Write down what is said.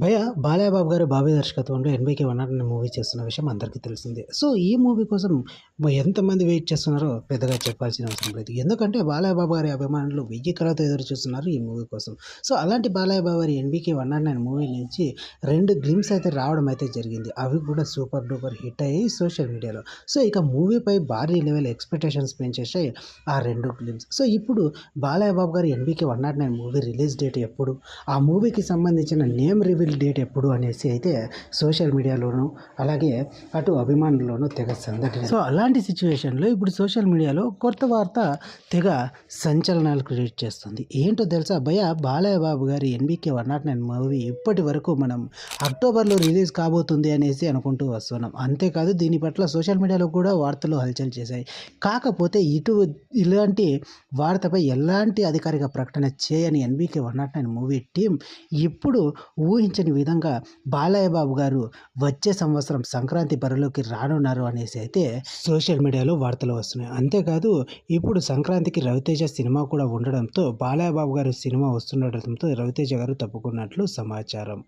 భయ్య బాలయ్య బాబు గారు బాబీ దర్శకత్వంలో 'ఎన్‌బీకే 100' అనే మూవీ చేస్తున్న విషయం అందరికీ తెలిసిందే. సో, ఈ మూవీ కోసం ఎంతమంది వెయిట్ చేస్తున్నారో పెద్దగా చెప్పాల్సిన అవసరం లేదు. ఎందుకంటే బాలయ్య బాబు గారి అభిమానులు 1000 కళ్ళతో ఎదురు చూస్తున్నారు ఈ మూవీ కోసం. సో, అలాంటి బాలయ్య బాబు గారి 'ఎన్‌బీకే 100' అనే మూవీ నుంచి 2 గ్లింప్స్ అయితే రావడం అయితే జరిగింది. అవి కూడా సూపర్ డూపర్ హిట్ అయ్యాయి సోషల్ మీడియాలో. సో, ఇక మూవీపై భారీ లెవెల్ ఎక్స్‌పెక్టేషన్స్ పెంచేసాయి ఆ 2 గ్లింప్స్. సో, ఇప్పుడు బాలయ్య బాబు గారి 'ఎన్‌బీకే 100' అనే మూవీ రిలీజ్ డేట్ ఎప్పుడు? ఆ మూవీకి సంబంధించిన నేమ్ రివీల్ డేట్ ఎప్పుడు అనేసి అయితే సోషల్ మీడియాలోను అలాగే అటు అభిమానుల్లోనూ తెగ సందడి. సో అలాంటి సిచ్యువేషన్లో ఇప్పుడు సోషల్ మీడియాలో కొత్త వార్త తెగ సంచలనాలు క్రియేట్ చేస్తుంది. ఏంటో తెలుసా భయ్య, బాలయ్య బాబు గారి 'ఎన్‌బీకే 100' మూవీ ఇప్పటి వరకు మనం అక్టోబర్లో రిలీజ్ కాబోతుంది అనేసి అనుకుంటూ వస్తున్నాం. అంతేకాదు దీని పట్ల సోషల్ మీడియాలో కూడా వార్తలు హల్చల్ చేశాయి. కాకపోతే ఇలాంటి వార్తపై ఎలాంటి అధికారిక ప్రకటన చేయని 'ఎన్‌బీకే 100' మూవీ టీం ఇప్పుడు ఊహించని విధంగా బాలయ్య బాబు గారు వచ్చే సంవత్సరం సంక్రాంతి బరిలోకి రానున్నారు అనేసి అయితే సోషల్ మీడియాలో వార్తలు వస్తున్నాయి. అంతేకాదు ఇప్పుడు సంక్రాంతికి రవితేజ సినిమా కూడా ఉండడంతో బాలయ్య బాబు గారు సినిమా వస్తుండటంతో రవితేజ గారు తప్పుకున్నట్లు సమాచారం.